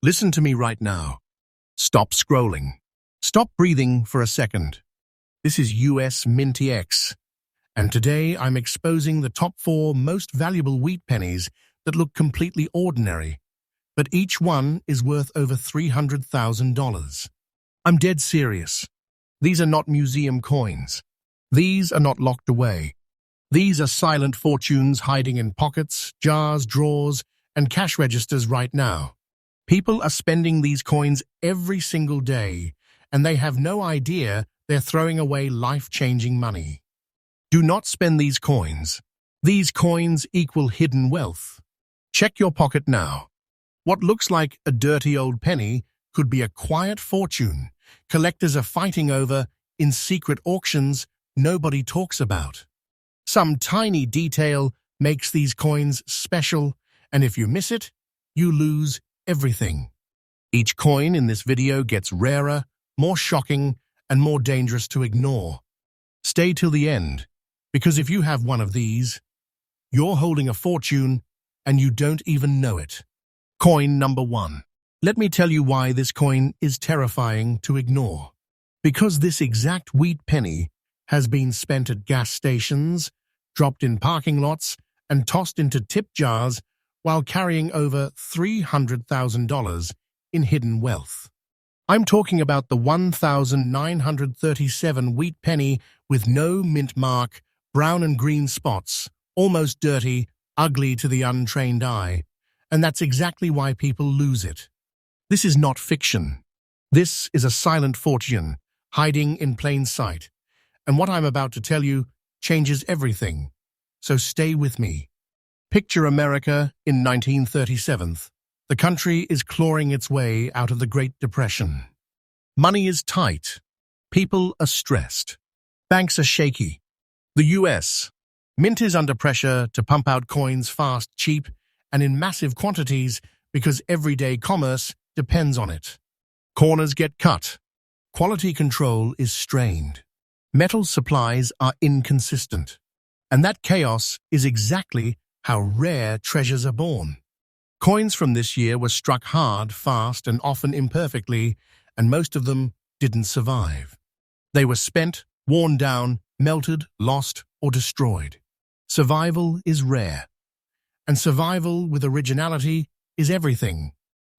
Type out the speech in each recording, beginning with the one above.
Listen to me right now. Stop scrolling. Stop breathing for a second. This is US MintX, and today I'm exposing the top 4 most valuable wheat pennies that look completely ordinary, but each one is worth over $300,000. I'm dead serious. These are not museum coins. These are not locked away. These are silent fortunes hiding in pockets, jars, drawers, and cash registers right now. People are spending these coins every single day, and they have no idea they're throwing away life-changing money. Do not spend these coins. These coins equal hidden wealth. Check your pocket now. What looks like a dirty old penny could be a quiet fortune collectors are fighting over in secret auctions nobody talks about. Some tiny detail makes these coins special, and if you miss it, you lose everything. Each coin in this video gets rarer, more shocking, and more dangerous to ignore. Stay till the end, because if you have one of these, you're holding a fortune and you don't even know it. Coin number 1. Let me tell you why this coin is terrifying to ignore. Because this exact wheat penny has been spent at gas stations, dropped in parking lots, and tossed into tip jars while carrying over $300,000 in hidden wealth. I'm talking about the 1,937 wheat penny with no mint mark, brown and green spots, almost dirty, ugly to the untrained eye, and that's exactly why people lose it. This is not fiction. This is a silent fortune, hiding in plain sight, and what I'm about to tell you changes everything, so stay with me. Picture America in 1937. The country is clawing its way out of the Great Depression. Money is tight. People are stressed. Banks are shaky. The US Mint is under pressure to pump out coins fast, cheap, and in massive quantities because everyday commerce depends on it. Corners get cut. Quality control is strained. Metal supplies are inconsistent. And that chaos is exactly how rare treasures are born. Coins from this year were struck hard, fast, and often imperfectly, and most of them didn't survive. They were spent, worn down, melted, lost, or destroyed. Survival is rare, and survival with originality is everything.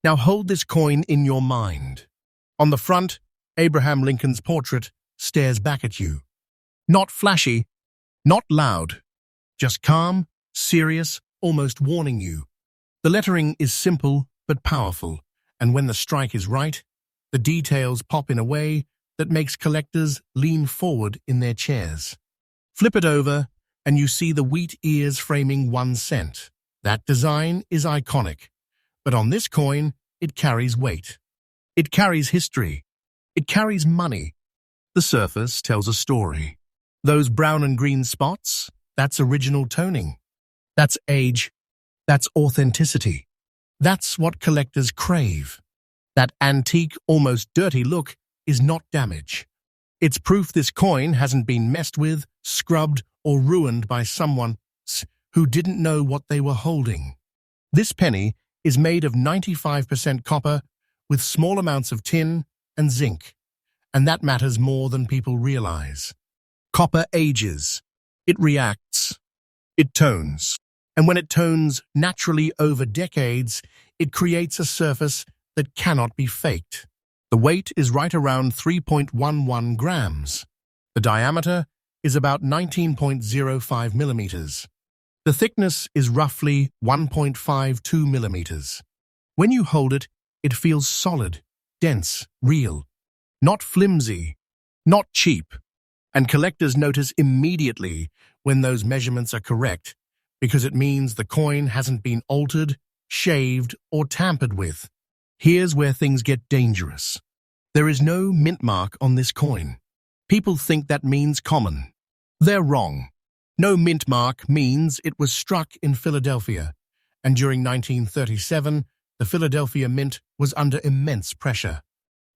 Now hold this coin in your mind. On the front, Abraham Lincoln's portrait stares back at you. Not flashy, not loud, just calm, serious, almost warning you. The lettering is simple but powerful, and when the strike is right, the details pop in a way that makes collectors lean forward in their chairs. Flip it over, and you see the wheat ears framing 1 cent. That design is iconic, but on this coin, it carries weight. It carries history. It carries money. The surface tells a story. Those brown and green spots, that's original toning. That's age. That's authenticity. That's what collectors crave. That antique, almost dirty look is not damage. It's proof this coin hasn't been messed with, scrubbed, or ruined by someone who didn't know what they were holding. This penny is made of 95% copper with small amounts of tin and zinc, and that matters more than people realize. Copper ages. It reacts. It tones. And when it tones naturally over decades, it creates a surface that cannot be faked. The weight is right around 3.11 grams. The diameter is about 19.05 millimeters. The thickness is roughly 1.52 millimeters. When you hold it, it feels solid, dense, real. Not flimsy, not cheap. And collectors notice immediately when those measurements are correct, because it means the coin hasn't been altered, shaved, or tampered with. Here's where things get dangerous. There is no mint mark on this coin. People think that means common. They're wrong. No mint mark means it was struck in Philadelphia, and during 1937, the Philadelphia Mint was under immense pressure.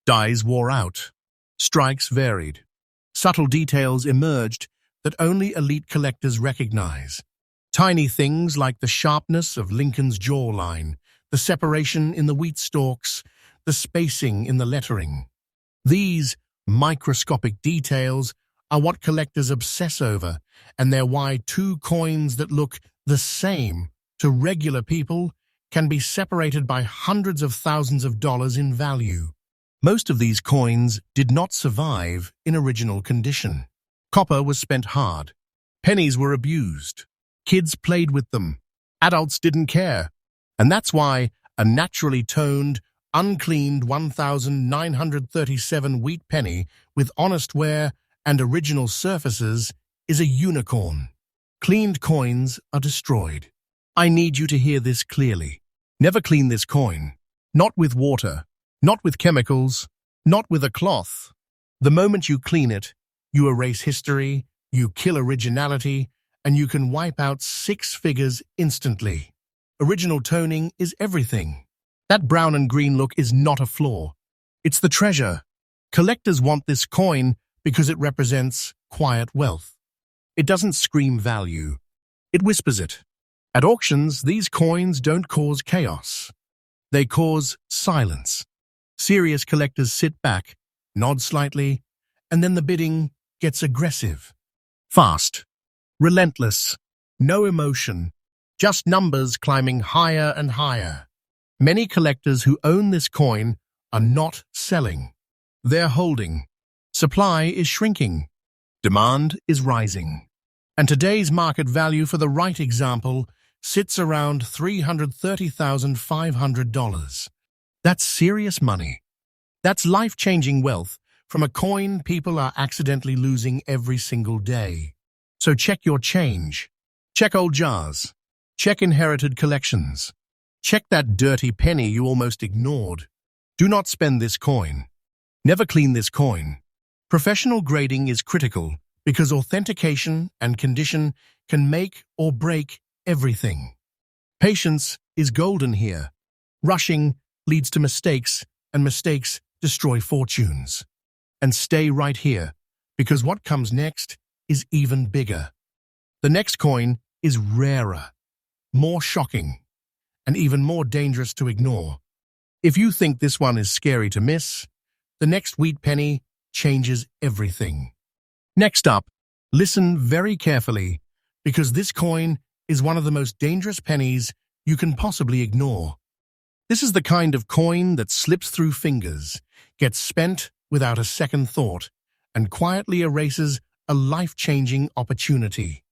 Dies wore out. Strikes varied. Subtle details emerged that only elite collectors recognize. Tiny things like the sharpness of Lincoln's jawline, the separation in the wheat stalks, the spacing in the lettering. These microscopic details are what collectors obsess over, and they're why two coins that look the same to regular people can be separated by hundreds of thousands of dollars in value. Most of these coins did not survive in original condition. Copper was spent hard. Pennies were abused. Kids played with them. Adults didn't care. And that's why a naturally toned, uncleaned 1937 wheat penny with honest wear and original surfaces is a unicorn. Cleaned coins are destroyed. I need you to hear this clearly. Never clean this coin. Not with water. Not with chemicals. Not with a cloth. The moment you clean it, you erase history, you kill originality, and you can wipe out 6 figures instantly. Original toning is everything. That brown and green look is not a flaw. It's the treasure. Collectors want this coin because it represents quiet wealth. It doesn't scream value. It whispers it. At auctions, these coins don't cause chaos. They cause silence. Serious collectors sit back, nod slightly, and then the bidding gets aggressive. Fast. Relentless. No emotion. Just numbers climbing higher and higher. Many collectors who own this coin are not selling. They're holding. Supply is shrinking. Demand is rising. And today's market value for the right example sits around $330,500. That's serious money. That's life-changing wealth from a coin people are accidentally losing every single day. So check your change. Check old jars. Check inherited collections. Check that dirty penny you almost ignored. Do not spend this coin. Never clean this coin. Professional grading is critical because authentication and condition can make or break everything. Patience is golden here. Rushing leads to mistakes, and mistakes destroy fortunes. And stay right here, because what comes next is even bigger. The next coin is rarer, more shocking, and even more dangerous to ignore. If you think this one is scary to miss, the next wheat penny changes everything. Next up, listen very carefully, because this coin is one of the most dangerous pennies you can possibly ignore. This is the kind of coin that slips through fingers, gets spent without a second thought, and quietly erases a life-changing opportunity.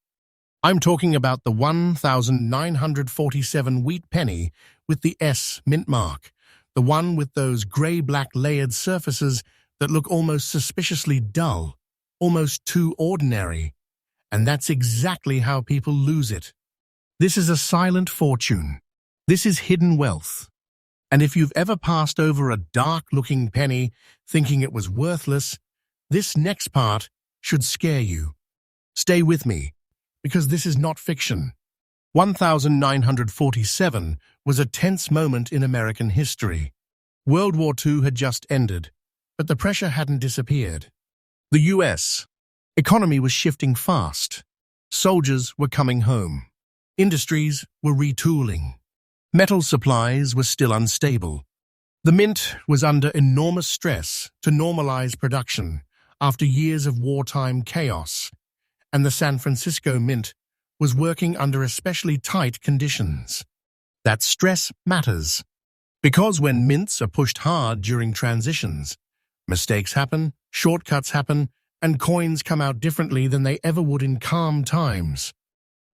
I'm talking about the 1947 wheat penny with the US mint mark, the one with those grey-black layered surfaces that look almost suspiciously dull, almost too ordinary. And that's exactly how people lose it. This is a silent fortune. This is hidden wealth. And if you've ever passed over a dark-looking penny thinking it was worthless, this next part should scare you. Stay with me, because this is not fiction. 1947 was a tense moment in American history. World War II had just ended, but the pressure hadn't disappeared. The US economy was shifting fast. Soldiers were coming home. Industries were retooling. Metal supplies were still unstable. The mint was under enormous stress to normalize production after years of wartime chaos, and the San Francisco Mint was working under especially tight conditions. That stress matters, because when mints are pushed hard during transitions, mistakes happen, shortcuts happen, and coins come out differently than they ever would in calm times.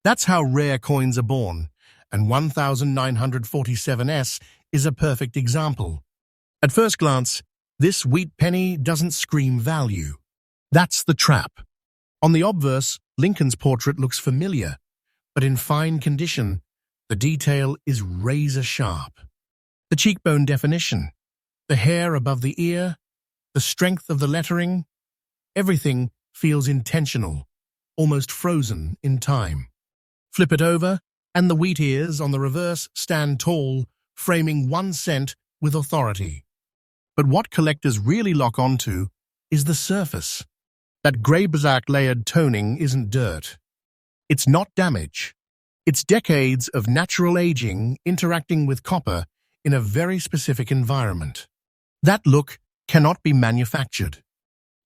That's how rare coins are born, and 1947S is a perfect example. At first glance, this wheat penny doesn't scream value. That's the trap. On the obverse, Lincoln's portrait looks familiar, but in fine condition, the detail is razor-sharp. The cheekbone definition, the hair above the ear, the strength of the lettering, everything feels intentional, almost frozen in time. Flip it over, and the wheat ears on the reverse stand tall, framing 1 cent with authority. But what collectors really lock onto is the surface. That grey-black layered toning isn't dirt. It's not damage. It's decades of natural aging interacting with copper in a very specific environment. That look cannot be manufactured.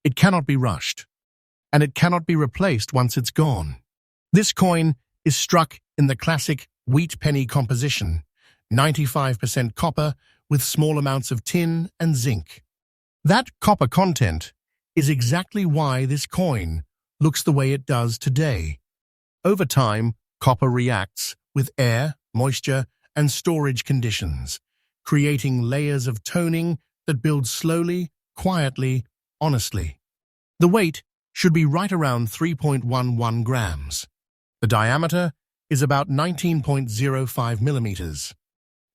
It cannot be rushed. And it cannot be replaced once it's gone. This coin is struck in the classic wheat penny composition, 95% copper with small amounts of tin and zinc. That copper content is exactly why this coin looks the way it does today. Over time, copper reacts with air, moisture, and storage conditions, creating layers of toning that build slowly, quietly, honestly. The weight should be right around 3.11 grams. The diameter is about 19.05 millimeters.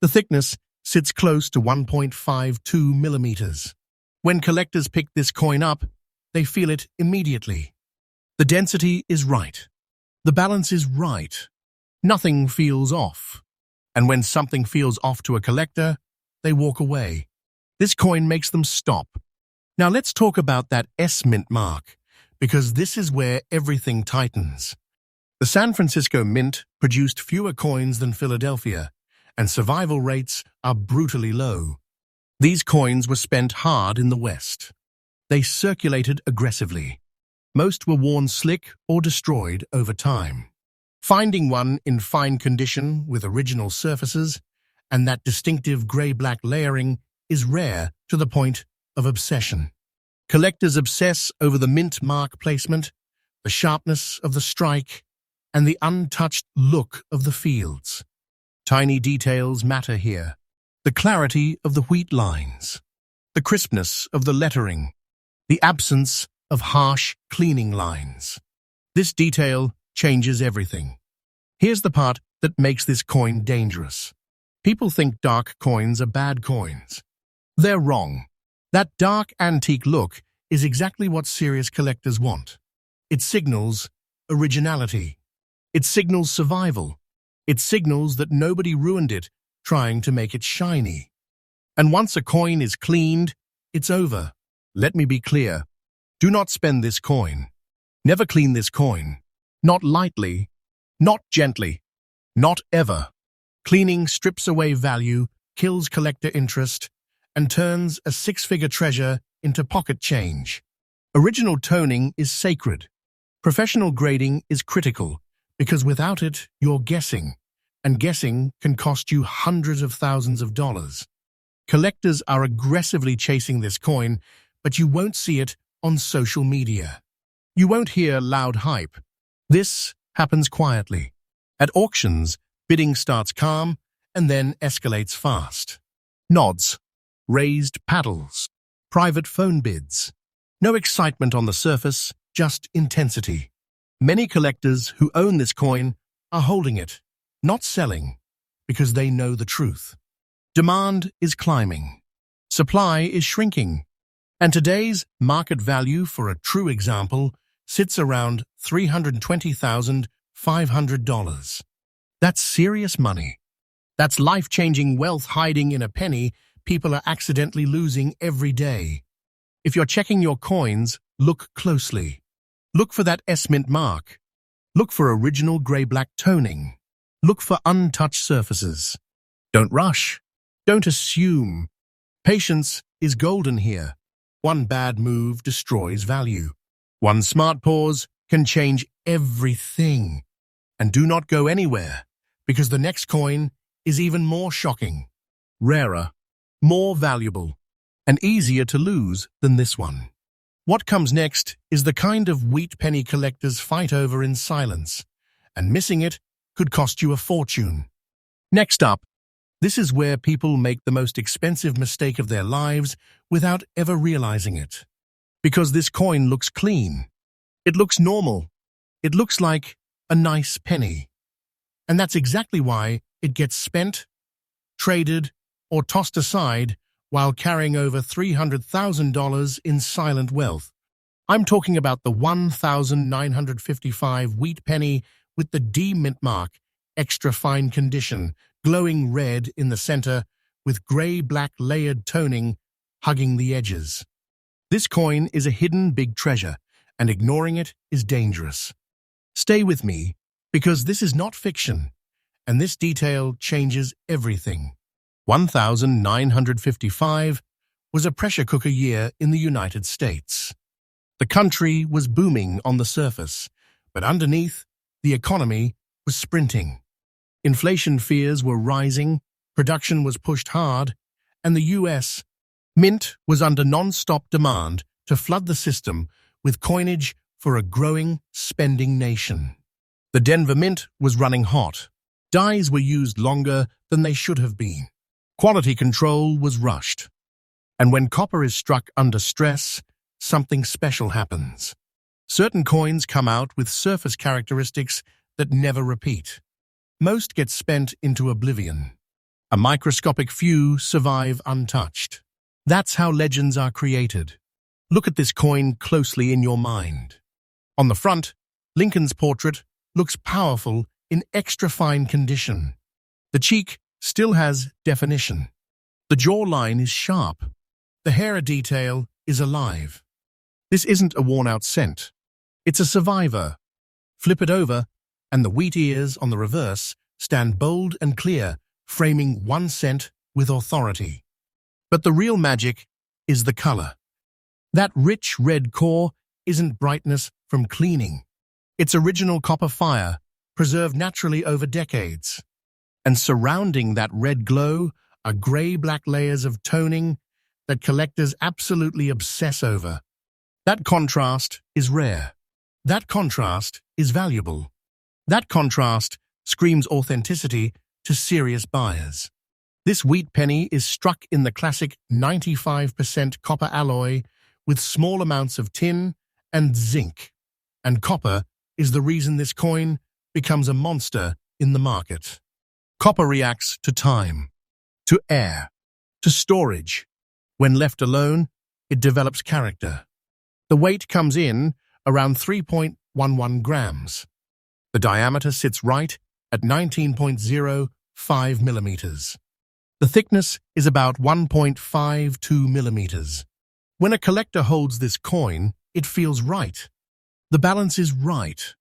The thickness sits close to 1.52 millimeters. When collectors pick this coin up, they feel it immediately. The density is right. The balance is right. Nothing feels off. And when something feels off to a collector, they walk away. This coin makes them stop. Now let's talk about that US Mint mark, because this is where everything tightens. The San Francisco Mint produced fewer coins than Philadelphia, and survival rates are brutally low. These coins were spent hard in the West. They circulated aggressively. Most were worn slick or destroyed over time. Finding one in fine condition with original surfaces and that distinctive gray-black layering is rare to the point of obsession. Collectors obsess over the mint mark placement, the sharpness of the strike, and the untouched look of the fields. Tiny details matter here. The clarity of the wheat lines, the crispness of the lettering, the absence of harsh cleaning lines. This detail changes everything. Here's the part that makes this coin dangerous. People think dark coins are bad coins. They're wrong. That dark antique look is exactly what serious collectors want. It signals originality. It signals survival. It signals that nobody ruined it trying to make it shiny. And once a coin is cleaned, it's over. Let me be clear. Do not spend this coin. Never clean this coin. Not lightly, not gently, not ever. Cleaning strips away value, kills collector interest, and turns a six-figure treasure into pocket change. Original toning is sacred. Professional grading is critical, because without it, you're guessing, and guessing can cost you hundreds of thousands of dollars. Collectors are aggressively chasing this coin, but you won't see it on social media. You won't hear loud hype. This happens quietly. At auctions, bidding starts calm and then escalates fast. Nods, raised paddles, private phone bids. No excitement on the surface, just intensity. Many collectors who own this coin are holding it, not selling, because they know the truth. Demand is climbing. Supply is shrinking. And today's market value for a true example sits around $320,500. That's serious money. That's life-changing wealth hiding in a penny people are accidentally losing every day. If you're checking your coins, look closely. Look for that US Mint mark. Look for original gray-black toning. Look for untouched surfaces. Don't rush. Don't assume. Patience is golden here. One bad move destroys value. One smart pause can change everything. And do not go anywhere, because the next coin is even more shocking, rarer, more valuable, and easier to lose than this one. What comes next is the kind of wheat penny collectors fight over in silence, and missing it could cost you a fortune. Next up, this is where people make the most expensive mistake of their lives without ever realizing it. Because this coin looks clean. It looks normal. It looks like a nice penny. And that's exactly why it gets spent, traded, or tossed aside while carrying over $300,000 in silent wealth. I'm talking about the 1,955 wheat penny with the D mint mark, extra fine condition, glowing red in the center with gray-black layered toning hugging the edges. This coin is a hidden big treasure, and ignoring it is dangerous. Stay with me, because this is not fiction, and this detail changes everything. 1955 was a pressure cooker year in the United States. The country was booming on the surface, but underneath, the economy was sprinting. Inflation fears were rising, production was pushed hard, and the US Mint was under non-stop demand to flood the system with coinage for a growing, spending nation. The Denver Mint was running hot. Dies were used longer than they should have been. Quality control was rushed. And when copper is struck under stress, something special happens. Certain coins come out with surface characteristics that never repeat. Most get spent into oblivion. A microscopic few survive untouched. That's how legends are created. Look at this coin closely in your mind. On the front, Lincoln's portrait looks powerful in extra fine condition. The cheek still has definition. The jawline is sharp. The hair detail is alive. This isn't a worn-out cent. It's a survivor. Flip it over, and the wheat ears on the reverse stand bold and clear, framing 1 cent with authority. But the real magic is the color. That rich red core isn't brightness from cleaning. It's original copper fire, preserved naturally over decades. And surrounding that red glow are gray-black layers of toning that collectors absolutely obsess over. That contrast is rare. That contrast is valuable. That contrast screams authenticity to serious buyers. This wheat penny is struck in the classic 95% copper alloy with small amounts of tin and zinc. And copper is the reason this coin becomes a monster in the market. Copper reacts to time, to air, to storage. When left alone, it develops character. The weight comes in around 3.11 grams. The diameter sits right at 19.05 millimeters. The thickness is about 1.52 millimeters. When a collector holds this coin, it feels right. The balance is right.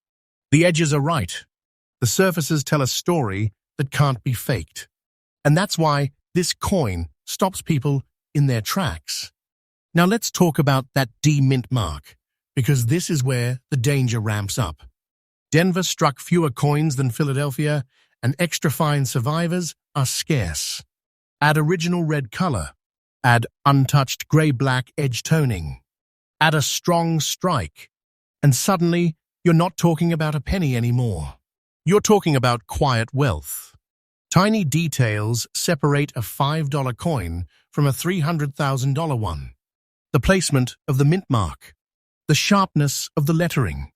The edges are right. The surfaces tell a story that can't be faked. And that's why this coin stops people in their tracks. Now let's talk about that D mint mark, because this is where the danger ramps up. Denver struck fewer coins than Philadelphia, and extra fine survivors are scarce. Add original red color. Add untouched gray-black edge toning. Add a strong strike. And suddenly, you're not talking about a penny anymore. You're talking about quiet wealth. Tiny details separate a $5 coin from a $300,000 one. The placement of the mint mark. The sharpness of the lettering.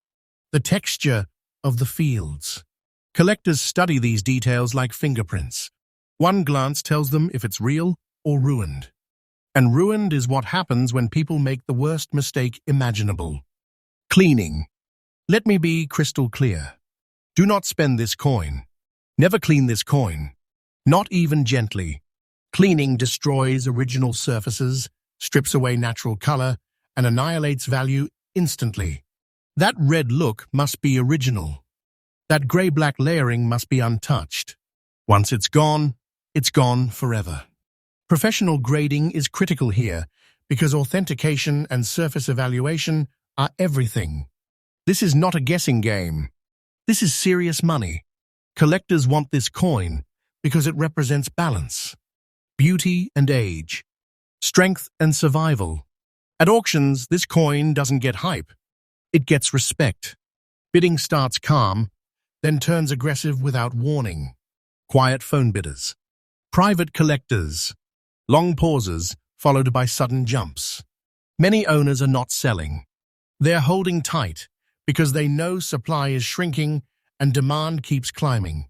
The texture of the fields. Collectors study these details like fingerprints. One glance tells them if it's real or ruined. And ruined is what happens when people make the worst mistake imaginable. Cleaning. Let me be crystal clear. Do not spend this coin. Never clean this coin. Not even gently. Cleaning destroys original surfaces, strips away natural color, and annihilates value instantly. That red look must be original. That gray-black layering must be untouched. Once it's gone forever. Professional grading is critical here because authentication and surface evaluation are everything. This is not a guessing game. This is serious money. Collectors want this coin because it represents balance, beauty and age, strength and survival. At auctions, this coin doesn't get hype. It gets respect. Bidding starts calm, then turns aggressive without warning. Quiet phone bidders. Private collectors. Long pauses followed by sudden jumps. Many owners are not selling. They're holding tight because they know supply is shrinking and demand keeps climbing.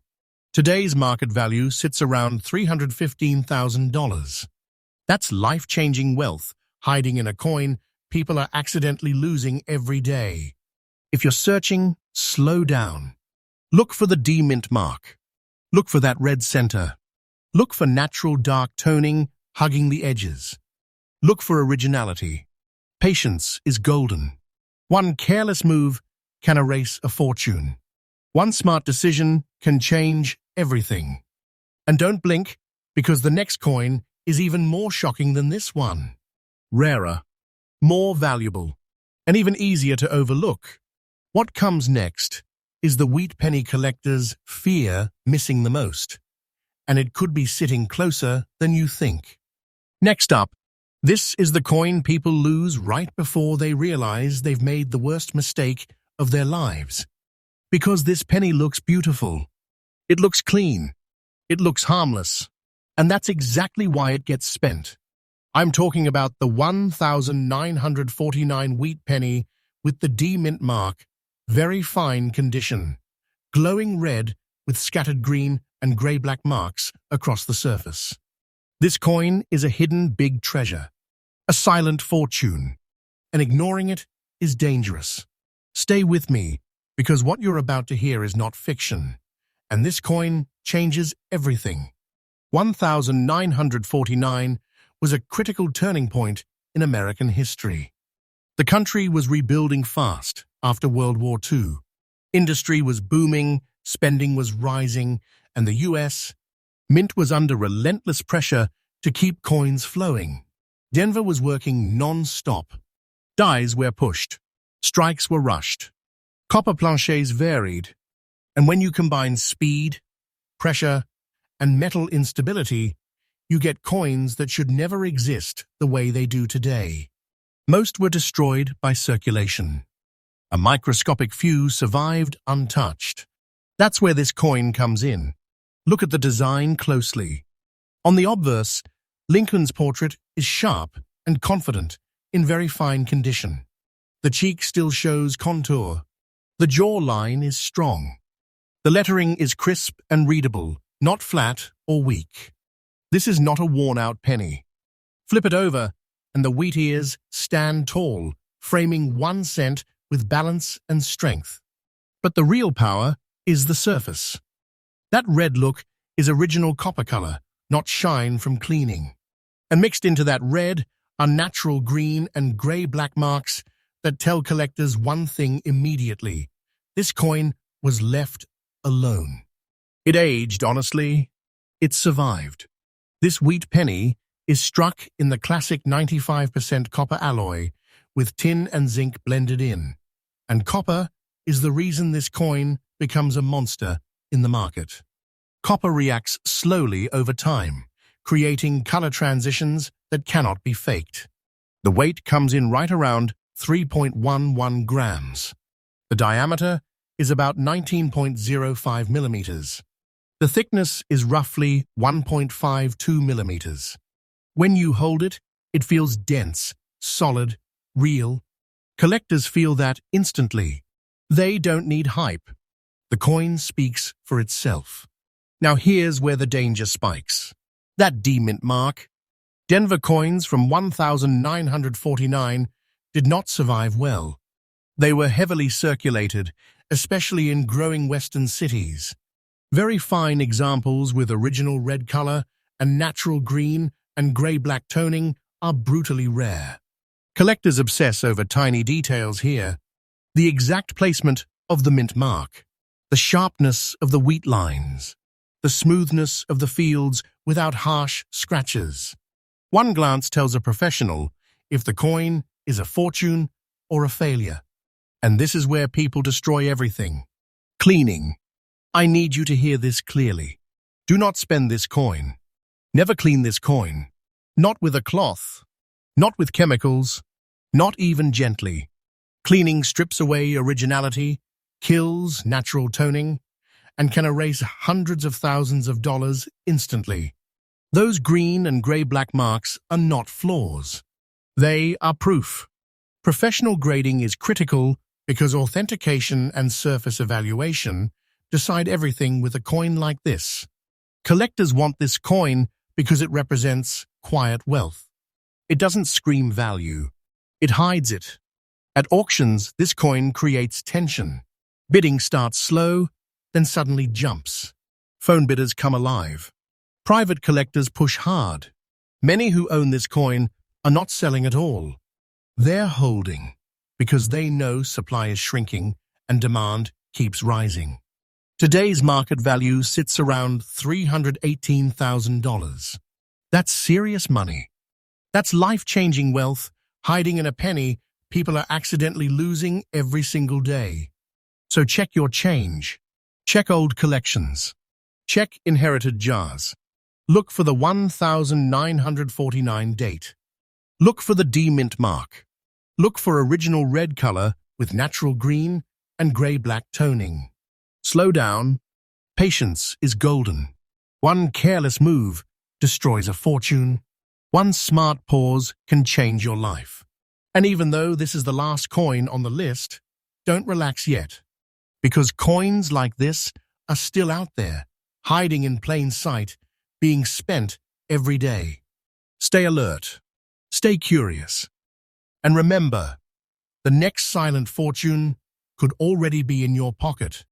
Today's market value sits around $315,000. That's life-changing wealth hiding in a coin people are accidentally losing every day. If you're searching, slow down. Look for the D mint mark. Look for that red center. Look for natural dark toning hugging the edges. Look for originality. Patience is golden. One careless move can erase a fortune. One smart decision can change everything. And don't blink, Because the next coin is even more shocking than this one. Rarer, more valuable, and even easier to overlook. What comes next is the wheat penny collectors fear missing the most, and it could be sitting closer than you think. Next up, this is the coin people lose right before they realize they've made the worst mistake of their lives. Because this penny looks beautiful. It looks clean. It looks harmless. And that's exactly why it gets spent. I'm talking about the 1949 wheat penny with the D mint mark, very fine condition, glowing red with scattered green and grey-black marks across the surface. This coin is a hidden big treasure, a silent fortune, and ignoring it is dangerous. Stay with me, because what you're about to hear is not fiction, and this coin changes everything. 1949 was a critical turning point in American history. The country was rebuilding fast after World War II. Industry was booming, spending was rising, and the US Mint was under relentless pressure to keep coins flowing. Denver was working non-stop. Dies were pushed. Strikes were rushed. Copper planchets varied. And when you combine speed, pressure, and metal instability, you get coins that should never exist the way they do today. Most were destroyed by circulation. A microscopic few survived untouched. That's where this coin comes in. Look at the design closely. On the obverse, Lincoln's portrait is sharp and confident in very fine condition. The cheek still shows contour. The jawline is strong. The lettering is crisp and readable, not flat or weak. This is not a worn-out penny. Flip it over, and the wheat ears stand tall, framing 1 cent with balance and strength. But the real power is the surface. That red look is original copper color, not shine from cleaning. And mixed into that red are natural green and gray-black marks that tell collectors one thing immediately. This coin was left alone. It aged, honestly. It survived. This wheat penny is struck in the classic 95% copper alloy with tin and zinc blended in. And copper is the reason this coin becomes a monster in the market. Copper reacts slowly over time, creating color transitions that cannot be faked. The weight comes in right around 3.11 grams. The diameter is about 19.05 millimeters. The thickness is roughly 1.52 millimeters. When you hold it, it feels dense, solid, real. Collectors feel that instantly. They don't need hype. The coin speaks for itself. Now here's where the danger spikes. That D-mint mark. Denver coins from 1949 did not survive well. They were heavily circulated, especially in growing western cities. Very fine examples with original red color and natural green and gray-black toning are brutally rare. Collectors obsess over tiny details here. The exact placement of the mint mark, the sharpness of the wheat lines, the smoothness of the fields without harsh scratches. One glance tells a professional if the coin is a fortune or a failure. And this is where people destroy everything. Cleaning. I need you to hear this clearly. Do not spend this coin. Never clean this coin. Not with a cloth. Not with chemicals. Not even gently. Cleaning strips away originality, kills natural toning, and can erase hundreds of thousands of dollars instantly. Those green and gray-black marks are not flaws. They are proof. Professional grading is critical because authentication and surface evaluation decide everything with a coin like this. Collectors want this coin because it represents quiet wealth. It doesn't scream value. It hides it. At auctions, this coin creates tension. Bidding starts slow, then suddenly jumps. Phone bidders come alive. Private collectors push hard. Many who own this coin are not selling at all. They're holding because they know supply is shrinking and demand keeps rising. Today's market value sits around $318,000. That's serious money. That's life-changing wealth hiding in a penny people are accidentally losing every single day. So check your change. Check old collections. Check inherited jars. Look for the 1949 date. Look for the D-mint mark. Look for original red color with natural green and gray-black toning. Slow down. Patience is golden. One careless move destroys a fortune. One smart pause can change your life. And even though this is the last coin on the list, don't relax yet. Because coins like this are still out there, hiding in plain sight, being spent every day. Stay alert. Stay curious. And remember, the next silent fortune could already be in your pocket.